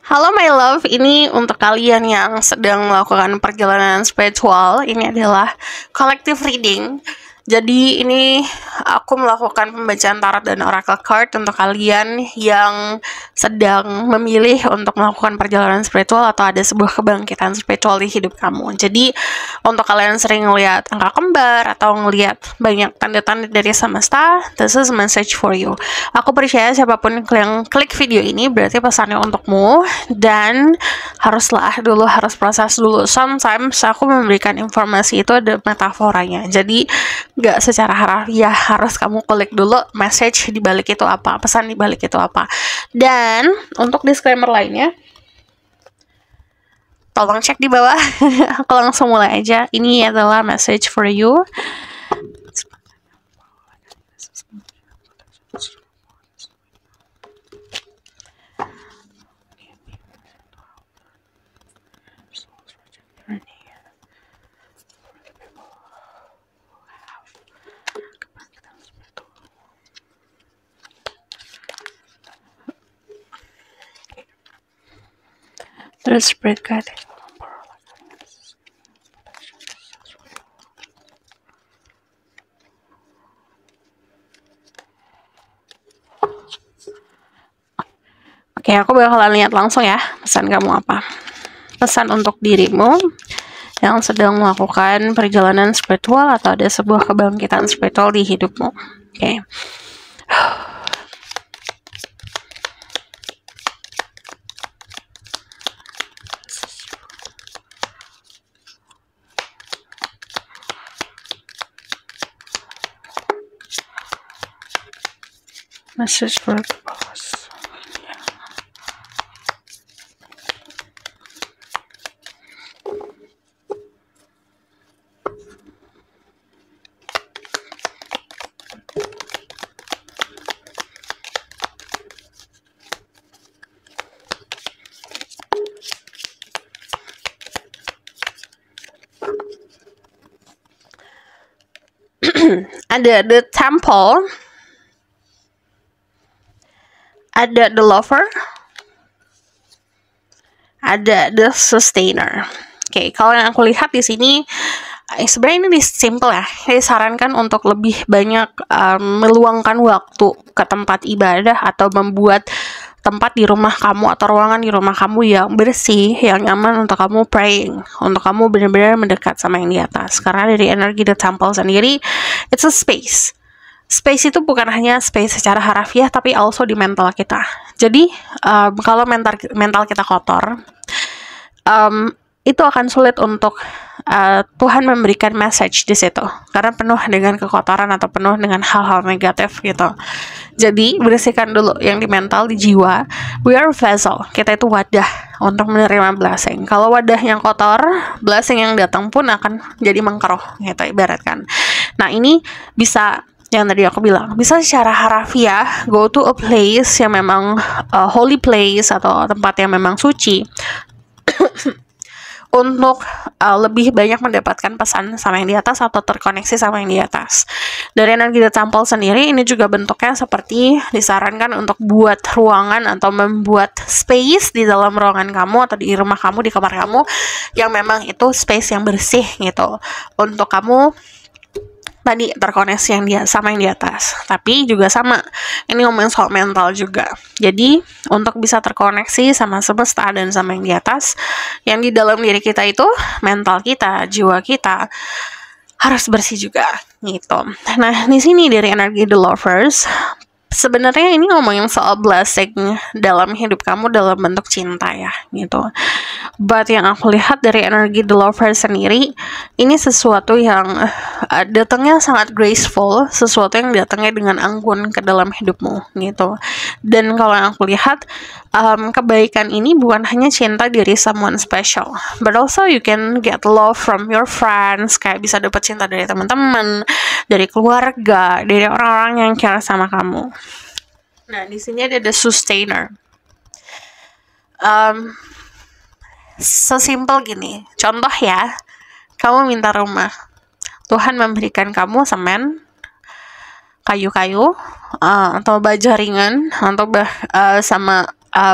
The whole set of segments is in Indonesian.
Halo my love, ini untuk kalian yang sedang melakukan perjalanan spiritual. Ini adalah collective reading. Jadi ini aku melakukan pembacaan tarot dan oracle card untuk kalian yang sedang memilih untuk melakukan perjalanan spiritual atau ada sebuah kebangkitan spiritual di hidup kamu. Jadi untuk kalian sering ngelihat angka kembar atau ngelihat banyak tanda-tanda dari semesta, this is a message for you. Aku percaya siapapun yang klik video ini berarti pesannya untukmu, dan harus proses dulu. Sometimes aku memberikan informasi itu ada metaforanya, jadi nggak secara harafiah harus kamu klik dulu message di balik itu apa, pesan di balik itu apa. Dan untuk disclaimer lainnya tolong cek di bawah. Aku langsung mulai aja. Ini adalah message for you. Terus spread card. Oke, aku bakalan lihat langsung ya pesan kamu apa. Pesan untuk dirimu yang sedang melakukan perjalanan spiritual atau ada sebuah kebangkitan spiritual di hidupmu. Oke. Message for boss. Ada the temple, ada the lover, ada the sustainer. Oke, kalau yang aku lihat di sini sebenarnya ini simple ya. Saya sarankan untuk lebih banyak meluangkan waktu ke tempat ibadah atau membuat tempat di rumah kamu atau ruangan di rumah kamu yang bersih, yang nyaman untuk kamu praying, untuk kamu benar-benar mendekat sama yang di atas. Karena dari energi the temple sendiri, it's a space. Space itu bukan hanya space secara harafiah, tapi also di mental kita. Jadi kalau mental kita kotor, itu akan sulit untuk Tuhan memberikan message di situ, karena penuh dengan kekotoran atau penuh dengan hal-hal negatif gitu. Jadi bersihkan dulu yang di mental, di jiwa. We are vessel, kita itu wadah untuk menerima blessing. Kalau wadah yang kotor, blessing yang datang pun akan jadi mengkeruh gitu, ibaratkan. Nah ini bisa, yang tadi aku bilang, bisa secara harafiah go to a place yang memang holy place atau tempat yang memang suci untuk lebih banyak mendapatkan pesan sama yang di atas atau terkoneksi sama yang di atas. Dari energi the temple sendiri, ini juga bentuknya seperti disarankan untuk buat ruangan atau membuat space di dalam ruangan kamu atau di rumah kamu, di kamar kamu, yang memang itu space yang bersih gitu, untuk kamu tadi terkoneksi sama yang di atas. Tapi juga sama, ini ngomongin soal mental juga. Jadi untuk bisa terkoneksi sama semesta dan sama yang di atas, yang di dalam diri kita itu, mental kita, jiwa kita harus bersih juga gitu. Nah di sini dari energi the lovers, sebenarnya ini ngomongin soal blessing dalam hidup kamu dalam bentuk cinta ya gitu. But yang aku lihat dari energi the lover sendiri, ini sesuatu yang datangnya sangat graceful, sesuatu yang datangnya dengan anggun ke dalam hidupmu gitu. Dan kalau yang aku lihat, kebaikan ini bukan hanya cinta dari someone special, but also you can get love from your friends, kayak bisa dapat cinta dari teman-teman, dari keluarga, dari orang-orang yang care sama kamu. Nah di sini ada the sustainer. Sesimpel gini, contoh ya, kamu minta rumah, Tuhan memberikan kamu semen, kayu-kayu, atau baja ringan, atau sama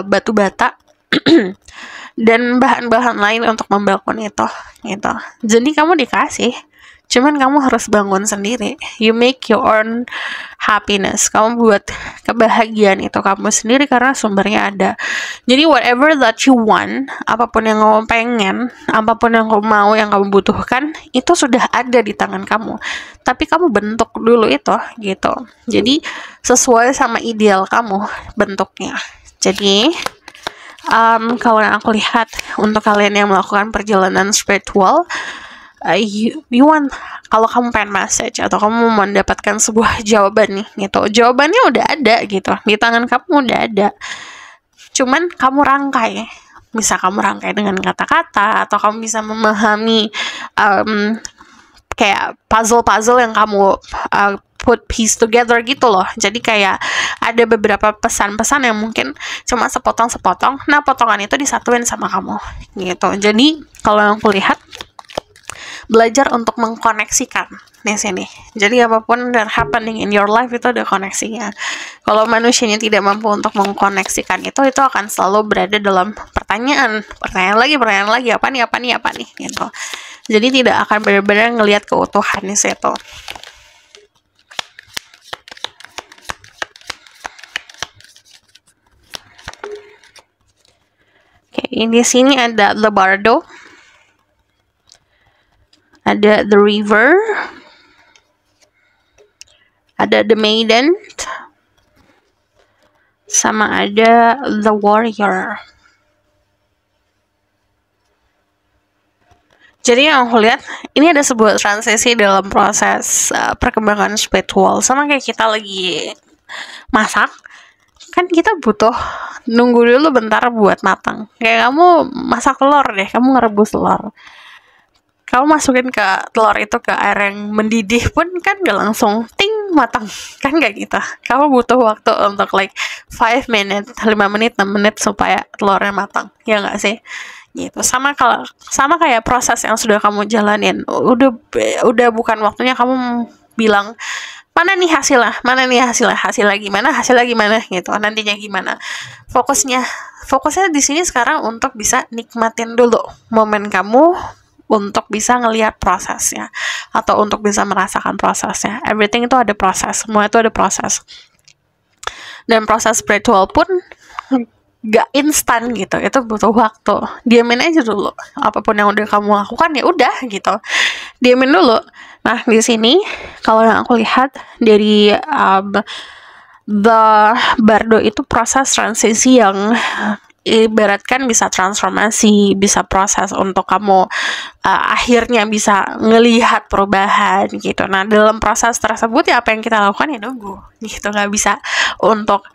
batu bata, dan bahan-bahan lain untuk membangun itu gitu. Jadi kamu dikasih, cuman kamu harus bangun sendiri. You make your own happiness. Kamu buat kebahagiaan itu kamu sendiri karena sumbernya ada. Jadi whatever that you want, apapun yang kamu pengen, apapun yang kamu mau, yang kamu butuhkan, itu sudah ada di tangan kamu. Tapi kamu bentuk dulu itu gitu. Jadi sesuai sama ideal kamu bentuknya. Jadi kalau yang aku lihat untuk kalian yang melakukan perjalanan spiritual, you want, kalau kamu pengen message atau kamu mendapatkan sebuah jawaban nih gitu, jawabannya udah ada gitu di tangan kamu, udah ada, cuman kamu rangkai. Bisa kamu rangkai dengan kata-kata, atau kamu bisa memahami kayak puzzle yang kamu put piece together gitu loh. Jadi kayak ada beberapa pesan-pesan yang mungkin cuma sepotong-sepotong, nah potongan itu disatuin sama kamu gitu. Jadi kalau yang aku lihat, belajar untuk mengkoneksikan di sini. Jadi apapun that happening in your life itu ada koneksinya. Kalau manusianya tidak mampu untuk mengkoneksikan itu akan selalu berada dalam pertanyaan lagi, apa nih gitu. Jadi tidak akan benar-benar ngelihat keutuhan di situ. Oke, di sini ada the bardo, ada the river, ada the maiden, sama ada the warrior. Jadi yang aku lihat, ini ada sebuah transisi dalam proses perkembangan spiritual. Sama kayak kita lagi masak, kan kita butuh nunggu dulu bentar buat matang. Kayak kamu masak telur deh, kamu ngerebus telur, kamu masukin ke telur itu ke air yang mendidih pun kan gak langsung ting matang, kan gak gitu. Kamu butuh waktu untuk like 5 menit, 5 menit, 6 menit supaya telurnya matang, ya gak sih? Gitu. Sama kayak proses yang sudah kamu jalanin, udah bukan waktunya kamu bilang mana nih hasilnya gimana gitu, nantinya gimana. Fokusnya di sini sekarang untuk bisa nikmatin dulu momen kamu, untuk bisa ngelihat prosesnya atau untuk bisa merasakan prosesnya. Everything itu ada proses, semua itu ada proses. Dan proses spiritual pun gak instan gitu, itu butuh waktu. Diamin aja dulu, apapun yang udah kamu lakukan ya udah gitu, diamin dulu. Nah di sini kalau yang aku lihat dari the bardo itu proses transisi yang ibaratkan bisa transformasi, bisa proses untuk kamu akhirnya bisa ngelihat perubahan gitu. Nah dalam proses tersebut ya apa yang kita lakukan ya nunggu gitu, nggak bisa untuk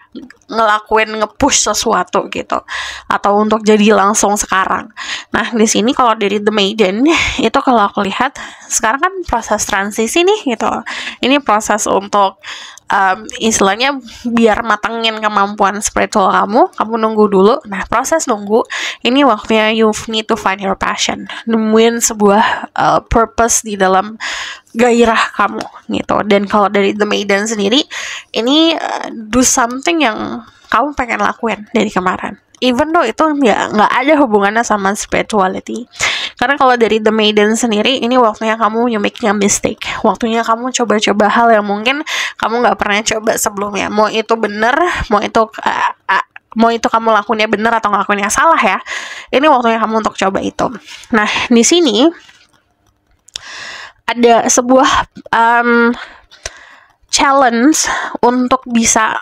nge-push sesuatu gitu atau untuk jadi langsung sekarang. Nah di sini kalau dari the maiden itu kalau aku lihat sekarang kan proses transisi nih gitu. Ini proses untuk istilahnya biar matengin kemampuan spiritual kamu nunggu dulu. Nah proses nunggu ini waktunya you need to find your passion, nemuin sebuah purpose di dalam gairah kamu gitu. Dan kalau dari the maiden sendiri ini do something yang kamu pengen lakuin dari kemarin, even though itu nggak ada hubungannya sama spirituality. Karena kalau dari the maiden sendiri ini waktunya kamu you making a mistake, waktunya kamu coba-coba hal yang mungkin kamu nggak pernah coba sebelumnya. Mau itu bener, mau itu kamu lakuinnya bener atau ngelakuinnya salah ya, ini waktunya kamu untuk coba itu. Nah di sini ada sebuah challenge untuk bisa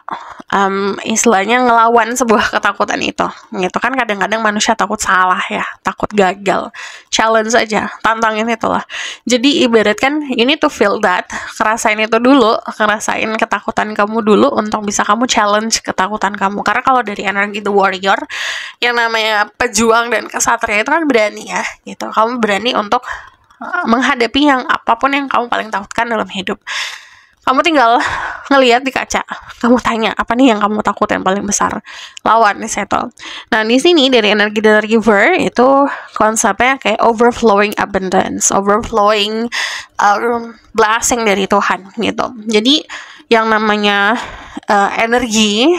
istilahnya ngelawan sebuah ketakutan itu gitu kan. Kadang-kadang manusia takut salah ya, takut gagal. Challenge aja, tantangin itulah. Jadi ibaratkan you need to feel that, ngerasain itu dulu, ngerasain ketakutan kamu dulu untuk bisa kamu challenge ketakutan kamu. Karena kalau dari energi the warrior yang namanya pejuang dan kesatria itu kan berani ya gitu. Kamu berani untuk menghadapi yang apapun yang kamu paling takutkan dalam hidup. Kamu tinggal ngelihat di kaca, kamu tanya apa nih yang kamu takut yang paling besar, lawan nih, settle. Nah di sini dari energi the river itu konsepnya kayak overflowing abundance, overflowing blessing dari Tuhan gitu. Jadi yang namanya energi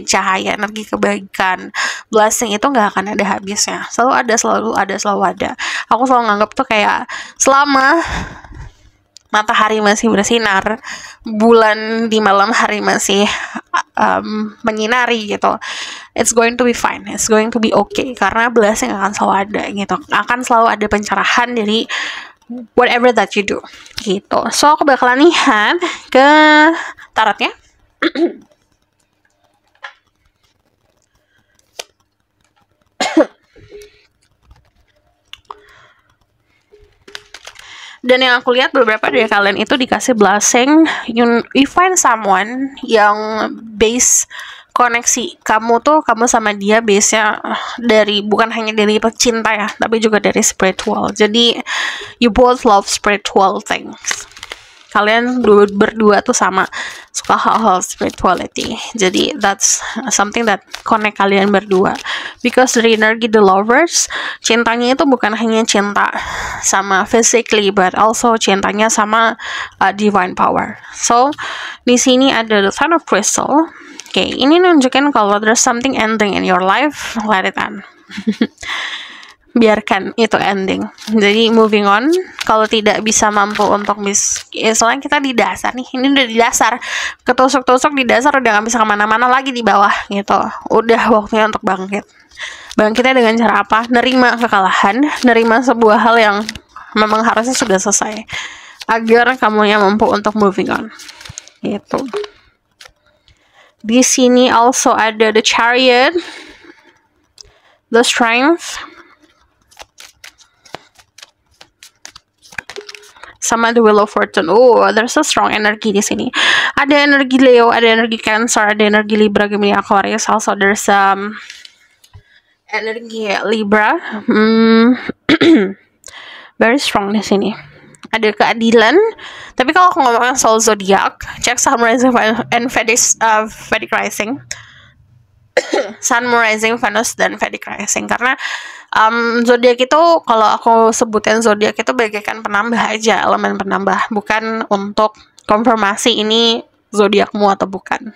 cahaya, energi kebaikan, blessing itu nggak akan ada habisnya. Selalu ada. Aku selalu nganggap tuh kayak selama matahari masih bersinar, bulan di malam hari masih menyinari gitu, it's going to be fine, it's going to be okay, karena blessing akan selalu ada gitu, akan selalu ada pencerahan dari whatever that you do gitu. So aku bakalan lihat ke tarotnya. Dan yang aku lihat beberapa dari kalian itu dikasih blessing, you find someone yang base koneksi kamu sama dia base-nya dari, bukan hanya dari pecinta ya, tapi juga dari spiritual. Jadi you both love spiritual things. Kalian berdua tuh sama suka hal-hal spirituality. Jadi that's something that connect kalian berdua. Because dari energi the lovers, cintanya itu bukan hanya cinta sama physically, but also cintanya sama divine power. So di sini ada the Ten of Crystal. Oke, ini nunjukin kalau there's something ending in your life, let it end. Biarkan itu ending. Jadi moving on. Kalau tidak bisa mampu untuk selain kita di dasar nih, ini udah di dasar, ketusuk-tusuk di dasar, udah gak bisa kemana-mana lagi di bawah gitu. Udah waktunya untuk bangkit. Bangkitnya dengan cara apa? Nerima kekalahan, nerima sebuah hal yang memang harusnya sudah selesai, agar kamunya mampu untuk moving on gitu. Di sini also ada the Chariot, the Strength, sama the Wheel of Fortune. Oh, there's a strong energy di sini. Ada energi Leo, ada energi Cancer, ada energi Libra, Gemini, Aquarius. Also there's energi Libra. Very strong di sini. Ada keadilan. Tapi kalau aku ngomongin soal zodiak, cek Sun Rising and Vedic Rising. Sun, Rising, Venus, dan Vedic Rising. Karena zodiak itu, kalau aku sebutin zodiak itu bagaikan penambah aja, elemen penambah, bukan untuk konfirmasi ini zodiakmu atau bukan.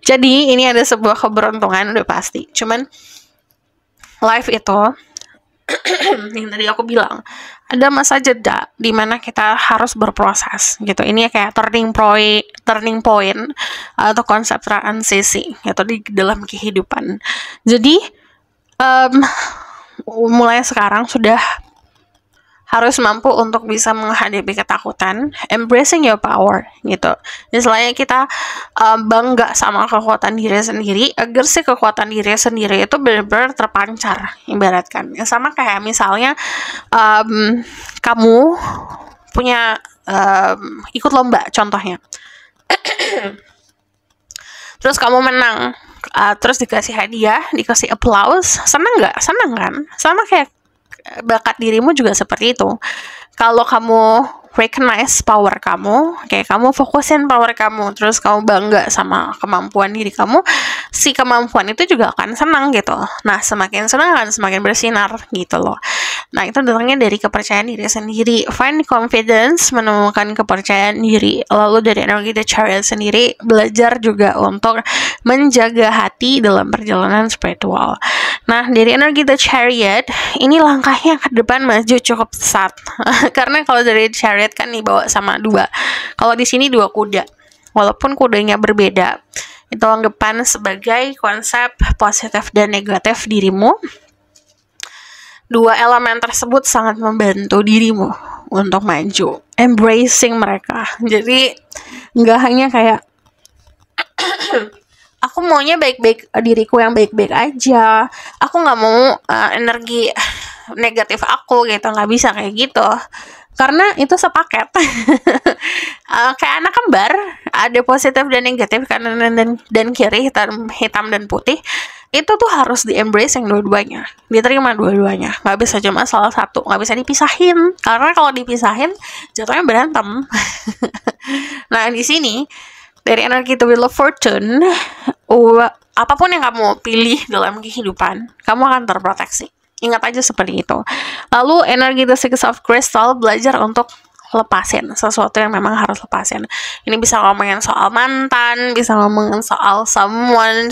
Jadi ini ada sebuah keberuntungan udah pasti. Cuman life itu yang tadi aku bilang, ada masa jeda di mana kita harus berproses gitu. Ini kayak turning point atau konsep transisi gitu di dalam kehidupan. Jadi mulai sekarang sudah harus mampu untuk bisa menghadapi ketakutan, embracing your power gitu. Misalnya kita bangga sama kekuatan diri sendiri, agar si kekuatan diri sendiri itu benar-benar terpancar, ibaratkan. Ya, sama kayak misalnya kamu punya ikut lomba contohnya. Terus kamu menang, terus dikasih hadiah, dikasih applause, seneng nggak? Seneng kan? Sama kayak bakat dirimu juga seperti itu. Kalau kamu recognize power kamu, kayak kamu fokusin power kamu, terus kamu bangga sama kemampuan diri kamu, si kemampuan itu juga akan senang gitu. Nah, semakin senang akan semakin bersinar gitu loh. Nah, itu datangnya dari kepercayaan diri sendiri. Find confidence, menemukan kepercayaan diri. Lalu dari energi The Chariot sendiri, belajar juga untuk menjaga hati dalam perjalanan spiritual. Nah, dari energi The Chariot, ini langkahnya ke depan maju cukup pesat. Karena kalau dari Chariot kan dibawa sama dua. Kalau di sini dua kuda. Walaupun kudanya berbeda, itu anggapan sebagai konsep positif dan negatif dirimu. Dua elemen tersebut sangat membantu dirimu untuk maju, embracing mereka. Jadi nggak hanya kayak aku maunya baik-baik, diriku yang baik-baik aja, aku nggak mau energi negatif aku gitu, nggak bisa kayak gitu, karena itu sepaket. Kayak anak kembar, ada positif dan negatif, kanan dan kiri, hitam dan putih. Itu tuh harus di-embrace yang dua-duanya, diterima dua-duanya, nggak bisa cuma salah satu, nggak bisa dipisahin, karena kalau dipisahin jatuhnya berantem. Nah, di sini dari energi The Wheel of Fortune, apapun yang kamu pilih dalam kehidupan, kamu akan terproteksi. Ingat aja seperti itu. Lalu energi The Six of Crystal, belajar untuk lepasin sesuatu yang memang harus lepasin. Ini bisa ngomongin soal mantan, bisa ngomongin soal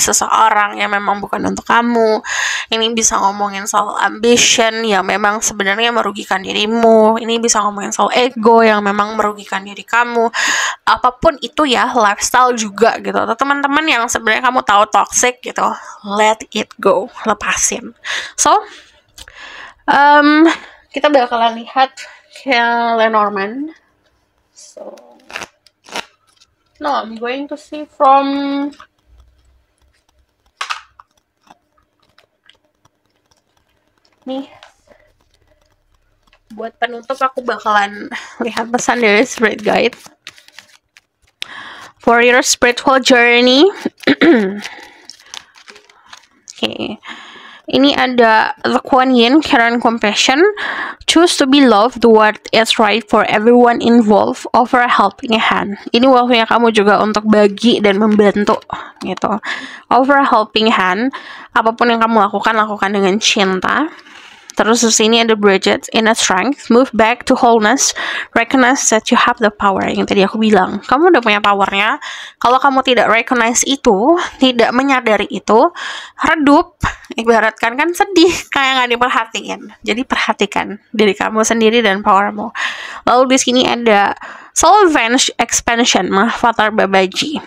seseorang yang memang bukan untuk kamu. Ini bisa ngomongin soal ambition yang memang sebenarnya merugikan dirimu. Ini bisa ngomongin soal ego yang memang merugikan diri kamu. Apapun itu ya, lifestyle juga gitu. Atau teman-teman yang sebenarnya kamu tahu toxic gitu, let it go, lepasin. So, kita bakalan lihat Lenormand. So, no, I'm going to see from nih. Buat penutup aku bakalan lihat pesan dari Spirit Guide for your spiritual journey. Okay. Ini ada The Kuan Yin, Care and Compassion. Choose to be loved, do what is right for everyone involved, offer a helping hand. Ini waktunya kamu juga untuk bagi dan membantu gitu. Offer a helping hand. Apapun yang kamu lakukan, lakukan dengan cinta. Terus di sini ada Bridget, inner strength, move back to wholeness, recognize that you have the power. Yang tadi aku bilang, kamu udah punya powernya. Kalau kamu tidak recognize itu, tidak menyadari itu, redup, ibaratkan kan sedih, kayak nggak diperhatiin. Jadi perhatikan diri kamu sendiri dan powermu. Lalu di sini ada soul expansion, Mahavatar Babaji.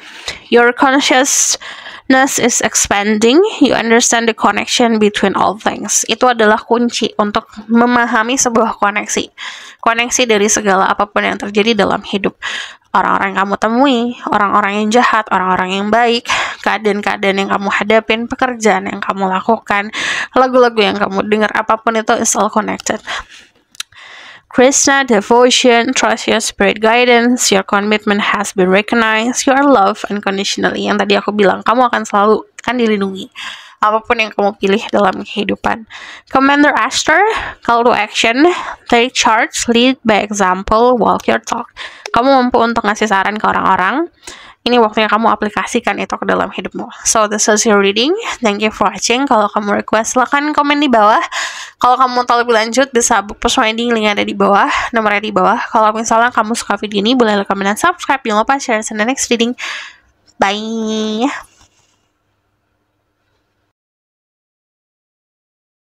Your consciousness is expanding, you understand the connection between all things. Itu adalah kunci untuk memahami sebuah koneksi dari segala apapun yang terjadi dalam hidup. Orang-orang yang kamu temui, orang-orang yang jahat, orang-orang yang baik, keadaan-keadaan yang kamu hadapin, pekerjaan yang kamu lakukan, lagu-lagu yang kamu dengar, apapun itu is all connected. Krishna, devotion, trust your spirit guidance, your commitment has been recognized, you are loved unconditionally. Yang tadi aku bilang, kamu akan selalu dilindungi. Apapun yang kamu pilih dalam kehidupan. Commander Ashtar, call to action, take charge, lead by example, walk your talk. Kamu mampu untuk ngasih saran ke orang-orang. Ini waktunya kamu aplikasikan itu ke dalam hidupmu. So, this is your reading. Thank you for watching. Kalau kamu request, silahkan komen di bawah. Kalau kamu mau tahu lebih lanjut, bisa book personal reading, link ada di bawah, nomornya di bawah. Kalau misalnya kamu suka video ini, boleh like, comment, dan subscribe. Jangan lupa share in the next reading. Bye!